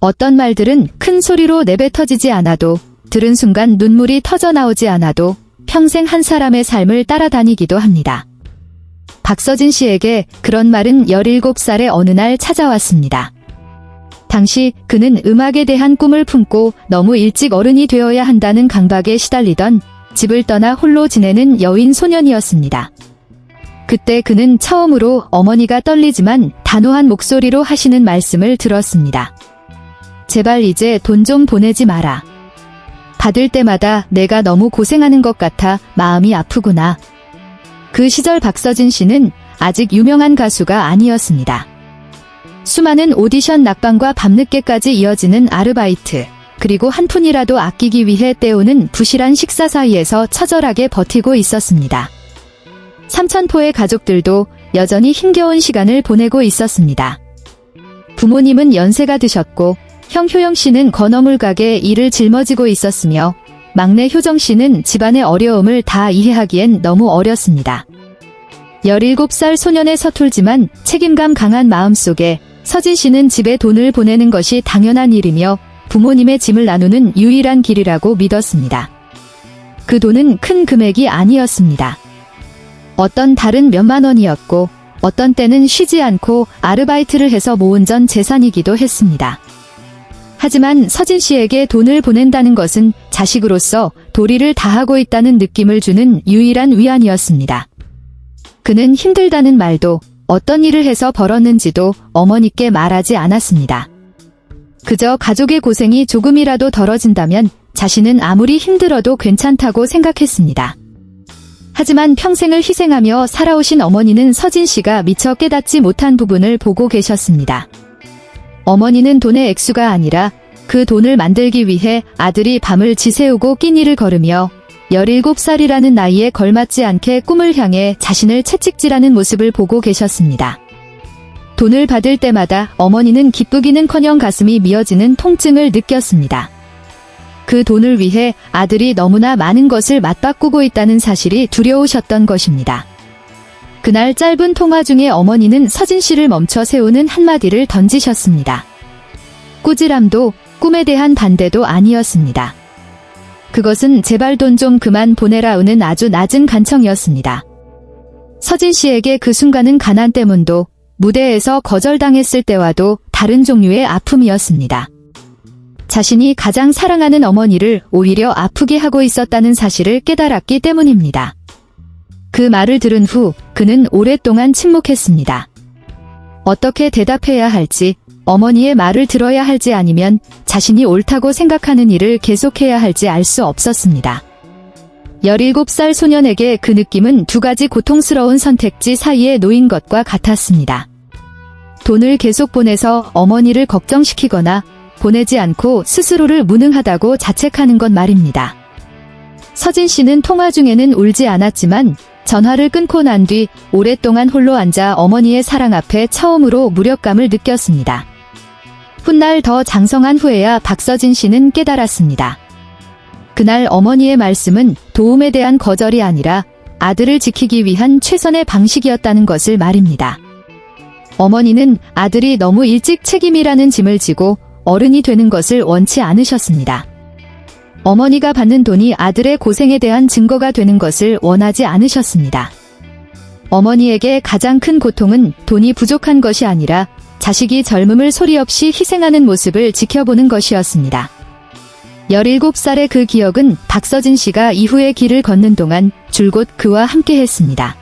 어떤 말들은 큰 소리로 내뱉어지지 않아도, 들은 순간 눈물이 터져 나오지 않아도 평생 한 사람의 삶을 따라다니기도 합니다. 박서진 씨에게 그런 말은 17살의 어느 날 찾아왔습니다. 당시 그는 음악에 대한 꿈을 품고 너무 일찍 어른이 되어야 한다는 강박에 시달리던 집을 떠나 홀로 지내는 여인 소년이었습니다. 그때 그는 처음으로 어머니가 떨리지만 단호한 목소리로 하시는 말씀을 들었습니다. 제발 이제 돈 좀 보내지 마라. 받을 때마다 내가 너무 고생하는 것 같아 마음이 아프구나. 그 시절 박서진 씨는 아직 유명한 가수가 아니었습니다. 수많은 오디션 낙방과 밤늦게까지 이어지는 아르바이트, 그리고 한 푼이라도 아끼기 위해 때우는 부실한 식사 사이에서 처절하게 버티고 있었습니다. 삼천포의 가족들도 여전히 힘겨운 시간을 보내고 있었습니다. 부모님은 연세가 드셨고 형 효영 씨는 건어물 가게 일을 짊어지고 있었으며 막내 효정 씨는 집안의 어려움을 다 이해하기엔 너무 어렸습니다. 17살 소년의 서툴지만 책임감 강한 마음속에 서진 씨는 집에 돈을 보내는 것이 당연한 일이며 부모님의 짐을 나누는 유일한 길이라고 믿었습니다. 그 돈은 큰 금액이 아니었습니다. 어떤 달은 몇만 원이었고 어떤 때는 쉬지 않고 아르바이트를 해서 모은 전 재산이기도 했습니다. 하지만 서진 씨에게 돈을 보낸다는 것은 자식으로서 도리를 다하고 있다는 느낌을 주는 유일한 위안이었습니다. 그는 힘들다는 말도 어떤 일을 해서 벌었는지도 어머니께 말하지 않았습니다. 그저 가족의 고생이 조금이라도 덜어진다면 자신은 아무리 힘들어도 괜찮다고 생각했습니다. 하지만 평생을 희생하며 살아오신 어머니는 서진 씨가 미처 깨닫지 못한 부분을 보고 계셨습니다. 어머니는 돈의 액수가 아니라 그 돈을 만들기 위해 아들이 밤을 지새우고 끼니를 거르며 17살이라는 나이에 걸맞지 않게 꿈을 향해 자신을 채찍질하는 모습을 보고 계셨습니다. 돈을 받을 때마다 어머니는 기쁘기는커녕 가슴이 미어지는 통증을 느꼈습니다. 그 돈을 위해 아들이 너무나 많은 것을 맞바꾸고 있다는 사실이 두려우셨던 것입니다. 그날 짧은 통화 중에 어머니는 서진 씨를 멈춰 세우는 한마디를 던지셨습니다. 꾸지람도 꿈에 대한 반대도 아니었습니다. 그것은 제발 돈 좀 그만 보내라우는 아주 낮은 간청이었습니다. 서진 씨에게 그 순간은 가난 때문도 무대에서 거절당했을 때와도 다른 종류의 아픔이었습니다. 자신이 가장 사랑하는 어머니를 오히려 아프게 하고 있었다는 사실을 깨달았기 때문입니다. 그 말을 들은 후 그는 오랫동안 침묵했습니다. 어떻게 대답해야 할지, 어머니의 말을 들어야 할지 아니면 자신이 옳다고 생각하는 일을 계속해야 할지 알 수 없었습니다. 17살 소년에게 그 느낌은 두 가지 고통스러운 선택지 사이에 놓인 것과 같았습니다. 돈을 계속 보내서 어머니를 걱정시키거나 보내지 않고 스스로를 무능하다고 자책하는 것 말입니다. 서진 씨는 통화 중에는 울지 않았지만 전화를 끊고 난 뒤 오랫동안 홀로 앉아 어머니의 사랑 앞에 처음으로 무력감을 느꼈습니다. 훗날 더 장성한 후에야 박서진 씨는 깨달았습니다. 그날 어머니의 말씀은 도움에 대한 거절이 아니라 아들을 지키기 위한 최선의 방식이었다는 것을 말입니다. 어머니는 아들이 너무 일찍 책임이라는 짐을 지고 어른이 되는 것을 원치 않으셨습니다. 어머니가 받는 돈이 아들의 고생에 대한 증거가 되는 것을 원하지 않으셨습니다. 어머니에게 가장 큰 고통은 돈이 부족한 것이 아니라 자식이 젊음을 소리 없이 희생하는 모습을 지켜보는 것이었습니다. 17살의 그 기억은 박서진 씨가 이후의 길을 걷는 동안 줄곧 그와 함께했습니다.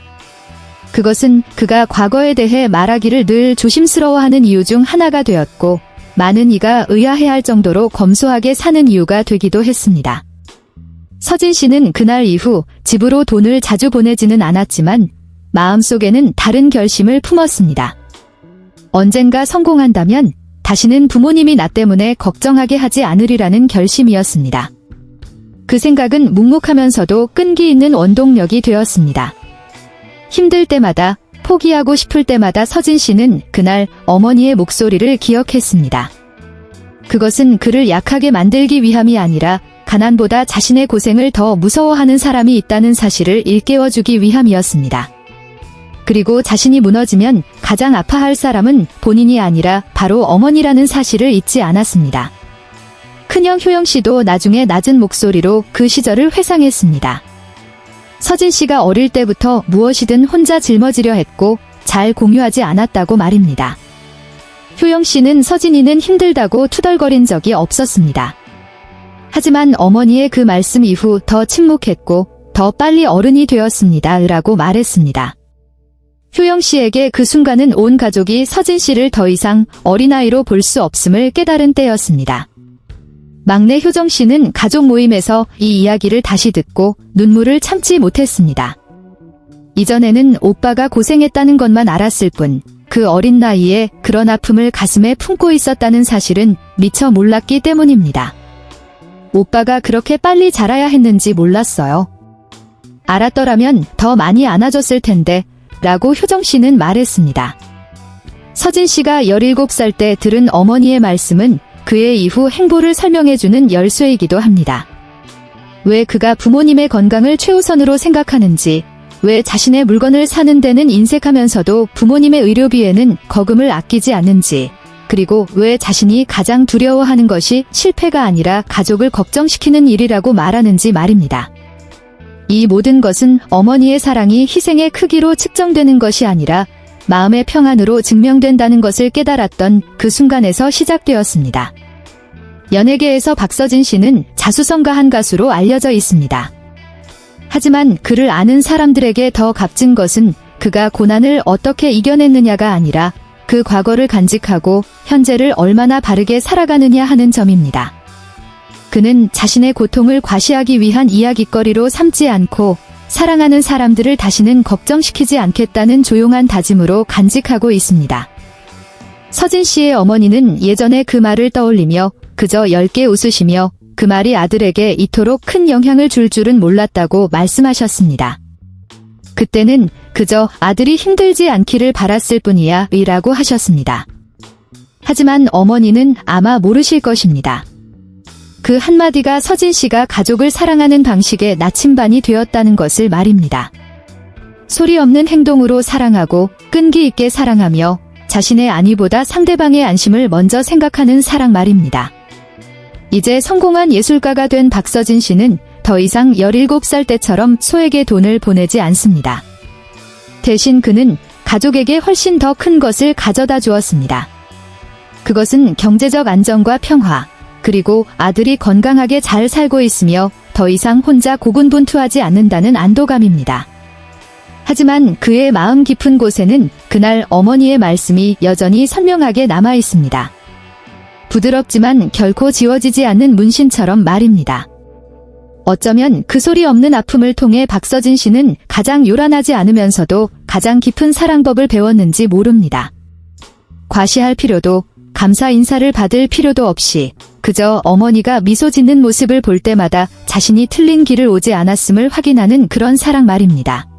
그것은 그가 과거에 대해 말하기를 늘 조심스러워하는 이유 중 하나가 되었고 많은 이가 의아해할 정도로 검소하게 사는 이유가 되기도 했습니다. 서진 씨는 그날 이후 집으로 돈을 자주 보내지는 않았지만 마음속에는 다른 결심을 품었습니다. 언젠가 성공한다면 다시는 부모님이 나 때문에 걱정하게 하지 않으리라는 결심이었습니다. 그 생각은 묵묵하면서도 끈기 있는 원동력이 되었습니다. 힘들 때마다, 포기하고 싶을 때마다 서진 씨는 그날 어머니의 목소리를 기억했습니다. 그것은 그를 약하게 만들기 위함이 아니라 가난보다 자신의 고생을 더 무서워하는 사람이 있다는 사실을 일깨워주기 위함이었습니다. 그리고 자신이 무너지면 가장 아파할 사람은 본인이 아니라 바로 어머니라는 사실을 잊지 않았습니다. 큰형 효영 씨도 나중에 낮은 목소리로 그 시절을 회상했습니다. 서진 씨가 어릴 때부터 무엇이든 혼자 짊어지려 했고 잘 공유하지 않았다고 말입니다. 효영 씨는 서진이는 힘들다고 투덜거린 적이 없었습니다. 하지만 어머니의 그 말씀 이후 더 침묵했고 더 빨리 어른이 되었습니다. 라고 말했습니다. 효영 씨에게 그 순간은 온 가족이 서진 씨를 더 이상 어린아이로 볼 수 없음을 깨달은 때였습니다. 막내 효정 씨는 가족 모임에서 이 이야기를 다시 듣고 눈물을 참지 못했습니다. 이전에는 오빠가 고생했다는 것만 알았을 뿐 그 어린 나이에 그런 아픔을 가슴에 품고 있었다는 사실은 미처 몰랐기 때문입니다. 오빠가 그렇게 빨리 자라야 했는지 몰랐어요. 알았더라면 더 많이 안아줬을 텐데 라고 효정 씨는 말했습니다. 서진 씨가 17살 때 들은 어머니의 말씀은 그의 이후 행보를 설명해주는 열쇠이기도 합니다. 왜 그가 부모님의 건강을 최우선으로 생각하는지, 왜 자신의 물건을 사는 데는 인색하면서도 부모님의 의료비에는 거금을 아끼지 않는지, 그리고 왜 자신이 가장 두려워하는 것이 실패가 아니라 가족을 걱정시키는 일이라고 말하는지 말입니다. 이 모든 것은 어머니의 사랑이 희생의 크기로 측정되는 것이 아니라 마음의 평안으로 증명된다는 것을 깨달았던 그 순간에서 시작되었습니다. 연예계에서 박서진 씨는 자수성가한 가수로 알려져 있습니다. 하지만 그를 아는 사람들에게 더 값진 것은 그가 고난을 어떻게 이겨냈느냐가 아니라 그 과거를 간직하고 현재를 얼마나 바르게 살아가느냐 하는 점입니다. 그는 자신의 고통을 과시하기 위한 이야깃거리로 삼지 않고 사랑하는 사람들을 다시는 걱정시키지 않겠다는 조용한 다짐으로 간직하고 있습니다. 서진 씨의 어머니는 예전에 그 말을 떠올리며 그저 얇게 웃으시며 그 말이 아들에게 이토록 큰 영향을 줄 줄은 몰랐다고 말씀하셨습니다. 그때는 그저 아들이 힘들지 않기를 바랐을 뿐이야 라고 하셨습니다. 하지만 어머니는 아마 모르실 것입니다. 그 한마디가 서진 씨가 가족을 사랑하는 방식의 나침반이 되었다는 것을 말입니다. 소리 없는 행동으로 사랑하고 끈기 있게 사랑하며 자신의 안위보다 상대방의 안심을 먼저 생각하는 사랑 말입니다. 이제 성공한 예술가가 된 박서진 씨는 더 이상 17살 때처럼 소에게 돈을 보내지 않습니다. 대신 그는 가족에게 훨씬 더 큰 것을 가져다 주었습니다. 그것은 경제적 안정과 평화, 그리고 아들이 건강하게 잘 살고 있으며 더 이상 혼자 고군분투하지 않는다는 안도감입니다. 하지만 그의 마음 깊은 곳에는 그날 어머니의 말씀이 여전히 선명하게 남아 있습니다. 부드럽지만 결코 지워지지 않는 문신처럼 말입니다. 어쩌면 그 소리 없는 아픔을 통해 박서진 씨는 가장 요란하지 않으면서도 가장 깊은 사랑법을 배웠는지 모릅니다. 과시할 필요도 감사 인사를 받을 필요도 없이 그저 어머니가 미소 짓는 모습을 볼 때마다 자신이 틀린 길을 오지 않았음을 확인하는 그런 사랑 말입니다.